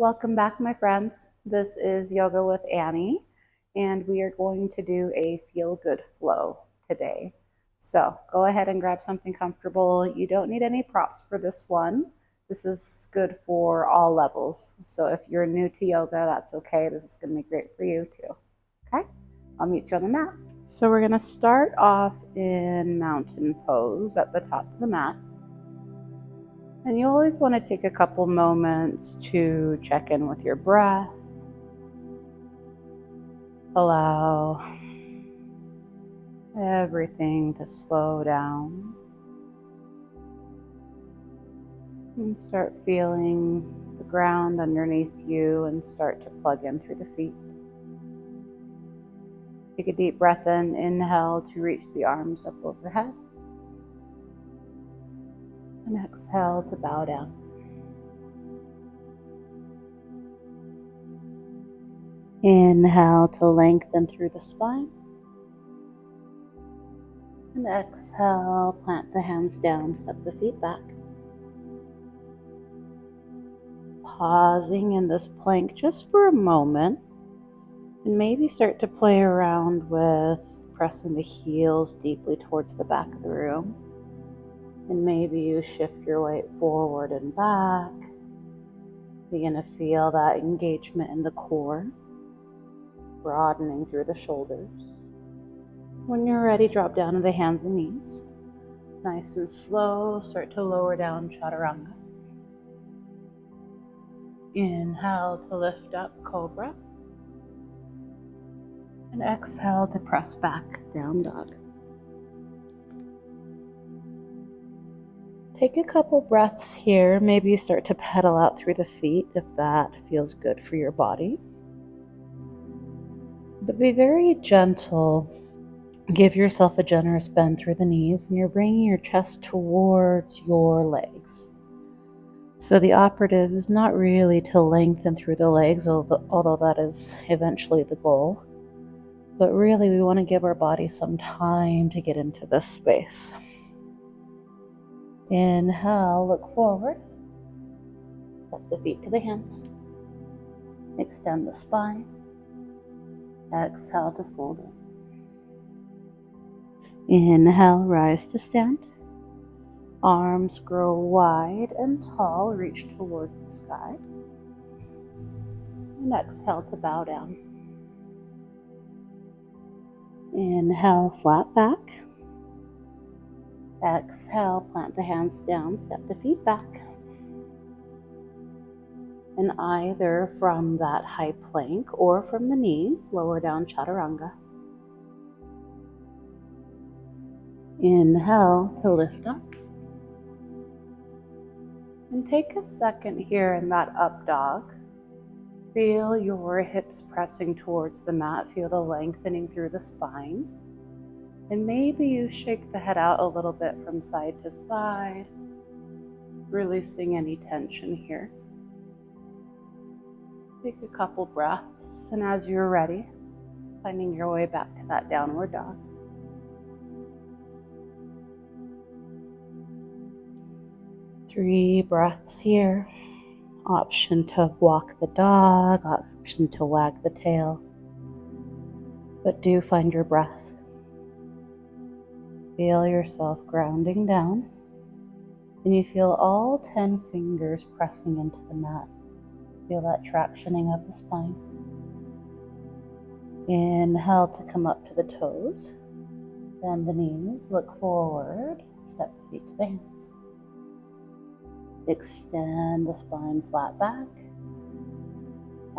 Welcome back, my friends. This is Yoga with Annie, and we are going to do a feel good flow today. So go ahead and grab something comfortable. You don't need any props for this one. This is good for all levels. So if you're new to yoga, that's okay. This is going to be great for you too. Okay, I'll meet you on the mat. So we're going to start off in mountain pose at the top of the mat. And you always want to take a couple moments to check in with your breath. Allow everything to slow down. And start feeling the ground underneath you and start to plug in through the feet. Take a deep breath in. Inhale to reach the arms up overhead. And exhale to bow down. Inhale to lengthen through the spine. And exhale, plant the hands down, step the feet back. Pausing in this plank just for a moment. And maybe start to play around with pressing the heels deeply towards the back of the room. And maybe you shift your weight forward and back. Begin to feel that engagement in the core, broadening through the shoulders. When you're ready, drop down to the hands and knees. Nice and slow, start to lower down chaturanga. Inhale to lift up, cobra. And exhale to press back, down dog. Take a couple breaths here. Maybe you start to pedal out through the feet if that feels good for your body. But be very gentle. Give yourself a generous bend through the knees, and you're bringing your chest towards your legs. So the operative is not really to lengthen through the legs, although that is eventually the goal. But really, we want to give our body some time to get into this space. Inhale, look forward. Step the feet to the hands. Extend the spine. Exhale to fold in. Inhale, rise to stand. Arms grow wide and tall, reach towards the sky. And exhale to bow down. Inhale, flat back. Exhale, plant the hands down, step the feet back. And either from that high plank or from the knees, lower down chaturanga. Inhale to lift up. And take a second here in that up dog. Feel your hips pressing towards the mat. Feel the lengthening through the spine. And maybe you shake the head out a little bit from side to side, releasing any tension here. Take a couple breaths, and as you're ready, finding your way back to that downward dog. Three breaths here. Option to walk the dog, option to wag the tail. But do find your breath. Feel yourself grounding down, and you feel all 10 fingers pressing into the mat. Feel that tractioning of the spine. Inhale to come up to the toes. Bend the knees, look forward, step the feet to the hands. Extend the spine flat back.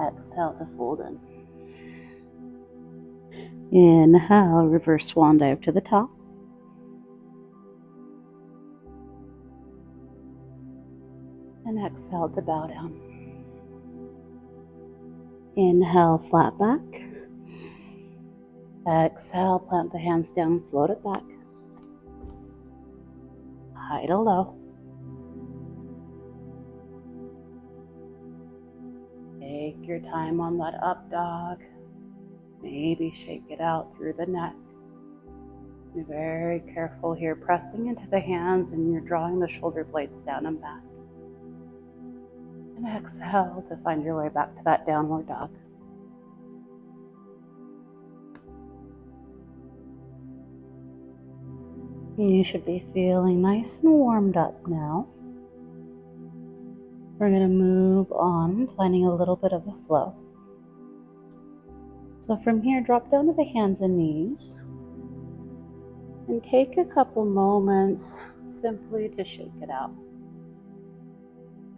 Exhale to fold in. Inhale, reverse swan dive to the top. And exhale to bow down. Inhale, flat back. Exhale, plant the hands down, float it back. High to low. Take your time on that up dog. Maybe shake it out through the neck. Be very careful here, pressing into the hands, and you're drawing the shoulder blades down and back. And exhale to find your way back to that downward dog. You should be feeling nice and warmed up now. We're going to move on, finding a little bit of a flow. So from here, drop down to the hands and knees and take a couple moments simply to shake it out.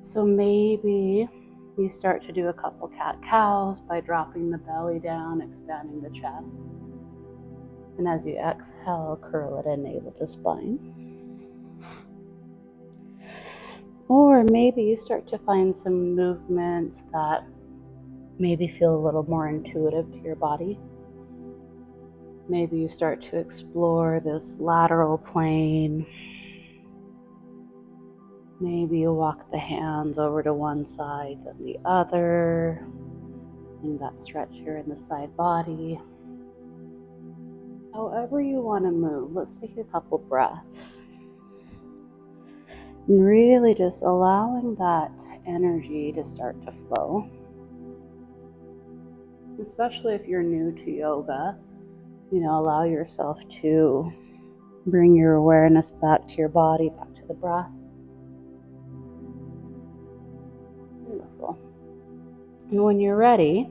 So maybe you start to do a couple cat-cows by dropping the belly down, expanding the chest. And as you exhale, curl it in, navel to spine. Or maybe you start to find some movements that maybe feel a little more intuitive to your body. Maybe you start to explore this lateral plane. Maybe you walk the hands over to one side, then the other. And that stretch here in the side body. However you want to move, let's take a couple breaths. And really just allowing that energy to start to flow. Especially if you're new to yoga, allow yourself to bring your awareness back to your body, back to the breath. Beautiful. And when you're ready,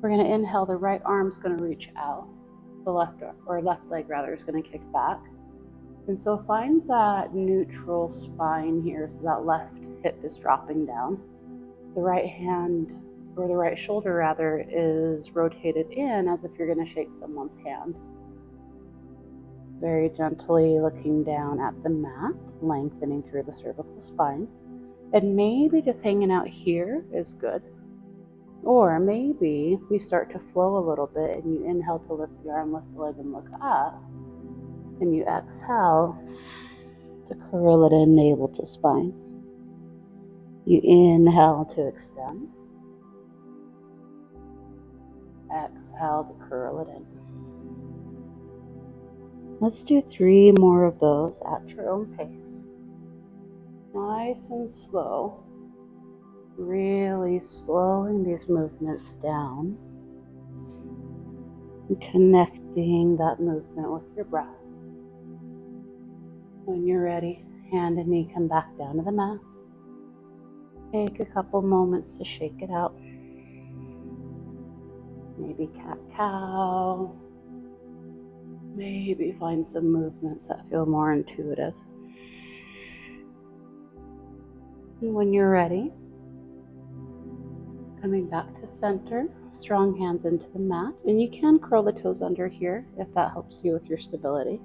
we're going to inhale, the right arm's going to reach out. The left leg is going to kick back. And so find that neutral spine here, so that left hip is dropping down. The right hand, or the right shoulder rather, is rotated in as if you're going to shake someone's hand. Very gently looking down at the mat, lengthening through the cervical spine. And maybe just hanging out here is good. Or maybe we start to flow a little bit and you inhale to lift the arm, lift the leg, and look up. And you exhale to curl it in, navel to spine. You inhale to extend. Exhale to curl it in. Let's do 3 more of those at your own pace. Nice and slow. Really slowing these movements down and connecting that movement with your breath. When you're ready, hand and knee come back down to the mat. Take a couple moments to shake it out. Maybe cat-cow. Maybe find some movements that feel more intuitive. And when you're ready, coming back to center, strong hands into the mat. And you can curl the toes under here if that helps you with your stability.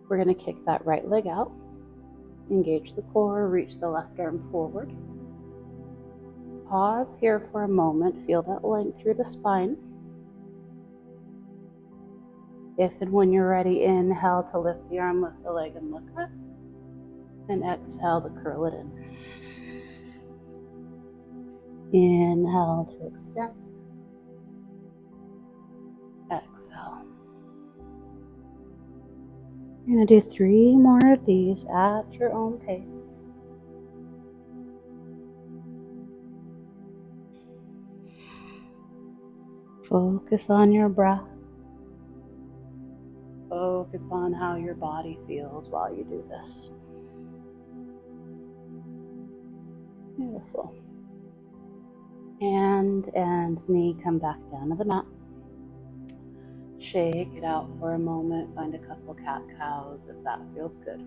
We're going to kick that right leg out. Engage the core, reach the left arm forward. Pause here for a moment, feel that length through the spine. If and when you're ready, inhale to lift the arm, lift the leg, and look up. And exhale to curl it in. Inhale to extend. Exhale. You're going to do 3 more of these at your own pace. Focus on your breath. Focus on how your body feels while you do this. Beautiful. Hand and knee come back down to the mat. Shake it out for a moment. Find a couple cat-cows if that feels good.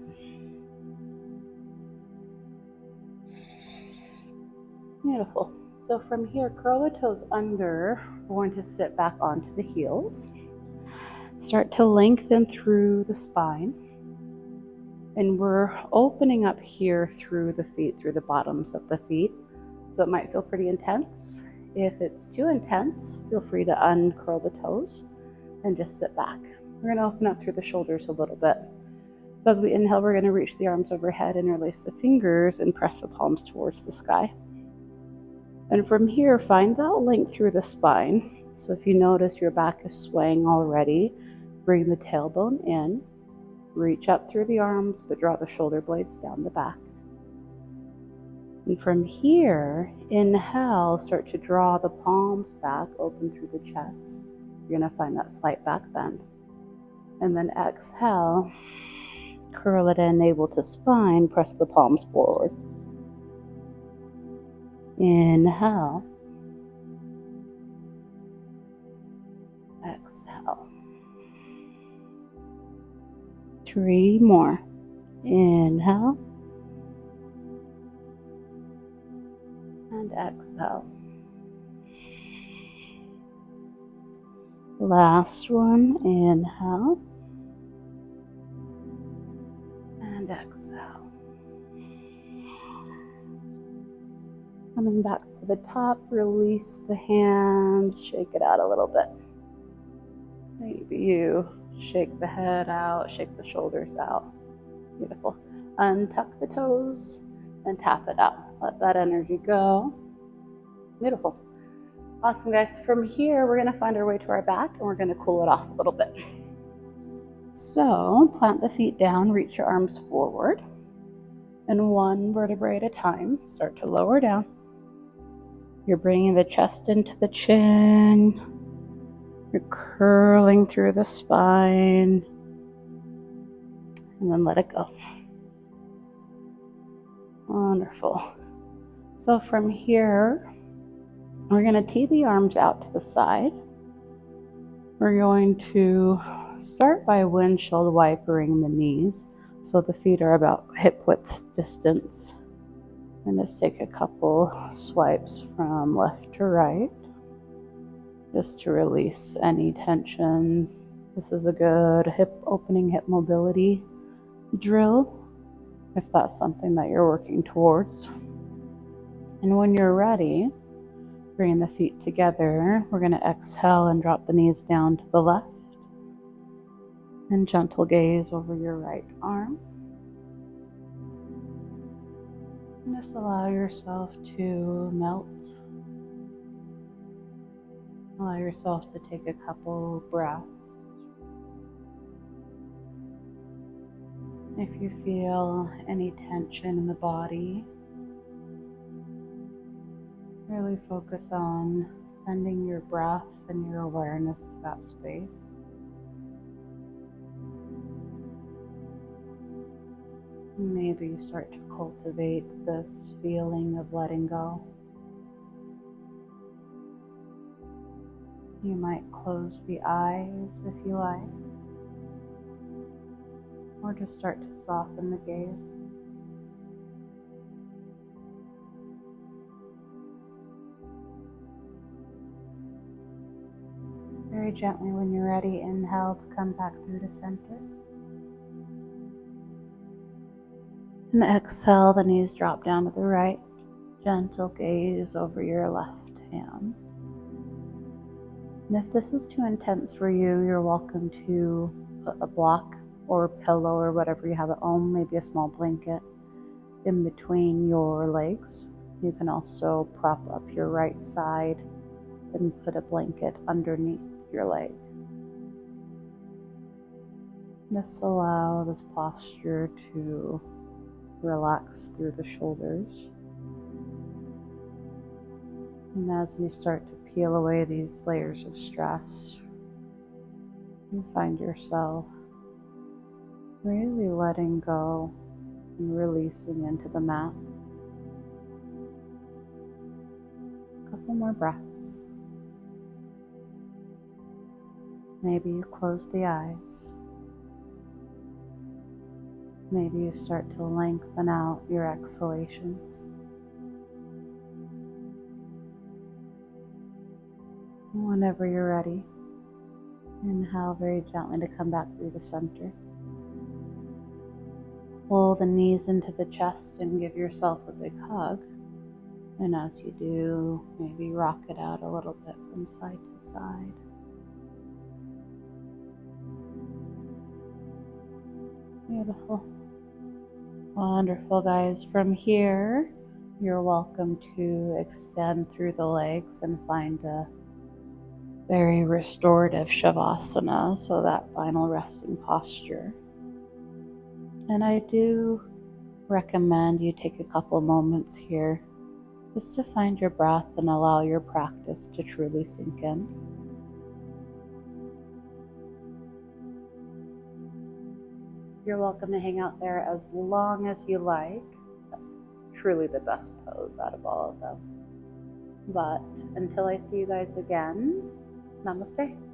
Beautiful. So from here, curl the toes under. We're going to sit back onto the heels. Start to lengthen through the spine. And we're opening up here through the feet, through the bottoms of the feet. So it might feel pretty intense. If it's too intense, feel free to uncurl the toes and just sit back. We're going to open up through the shoulders a little bit. So as we inhale, we're going to reach the arms overhead, interlace the fingers, and press the palms towards the sky. And from here, find that length through the spine. So if you notice your back is swaying already, bring the tailbone in, reach up through the arms, but draw the shoulder blades down the back. And from here, inhale, start to draw the palms back, open through the chest. You're gonna find that slight back bend. And then exhale, curl it in, navel to spine, press the palms forward. Inhale. Exhale. 3 more. Inhale. And exhale. Last one. Inhale. And exhale. Coming back to the top, release the hands, shake it out a little bit. Maybe you shake the head out, shake the shoulders out. Beautiful. Untuck the toes and tap it out. Let that energy go. Beautiful. Awesome, guys. From here, we're going to find our way to our back and we're going to cool it off a little bit. So plant the feet down, reach your arms forward. And one vertebrae at a time, start to lower down. You're bringing the chest into the chin. You're curling through the spine. And then let it go. Wonderful. So from here, we're going to tee the arms out to the side. We're going to start by windshield wipering the knees so the feet are about hip width distance. And just take a couple swipes from left to right just to release any tension. This is a good opening hip mobility drill if that's something that you're working towards. And when you're ready, bring the feet together. We're going to exhale and drop the knees down to the left. And gentle gaze over your right arm. And just allow yourself to melt. Allow yourself to take a couple breaths. If you feel any tension in the body, really focus on sending your breath and your awareness to that space. Maybe you start to cultivate this feeling of letting go. You might close the eyes if you like, or just start to soften the gaze. Very gently, when you're ready, inhale to come back through to center. And exhale, the knees drop down to the right. Gentle gaze over your left hand. And if this is too intense for you, you're welcome to put a block or a pillow or whatever you have at home, maybe a small blanket, in between your legs. You can also prop up your right side and put a blanket underneath your leg. Just allow this posture to relax through the shoulders. And as you start to peel away these layers of stress, you find yourself really letting go and releasing into the mat. A couple more breaths. Maybe you close the eyes. Maybe you start to lengthen out your exhalations. Whenever you're ready, inhale very gently to come back through the center. Pull the knees into the chest and give yourself a big hug. And as you do, maybe rock it out a little bit from side to side. Beautiful. Wonderful, guys. From here, you're welcome to extend through the legs and find a very restorative Shavasana, so that final resting posture. And I do recommend you take a couple moments here just to find your breath and allow your practice to truly sink in. You're welcome to hang out there as long as you like. That's truly the best pose out of all of them. But until I see you guys again, namaste.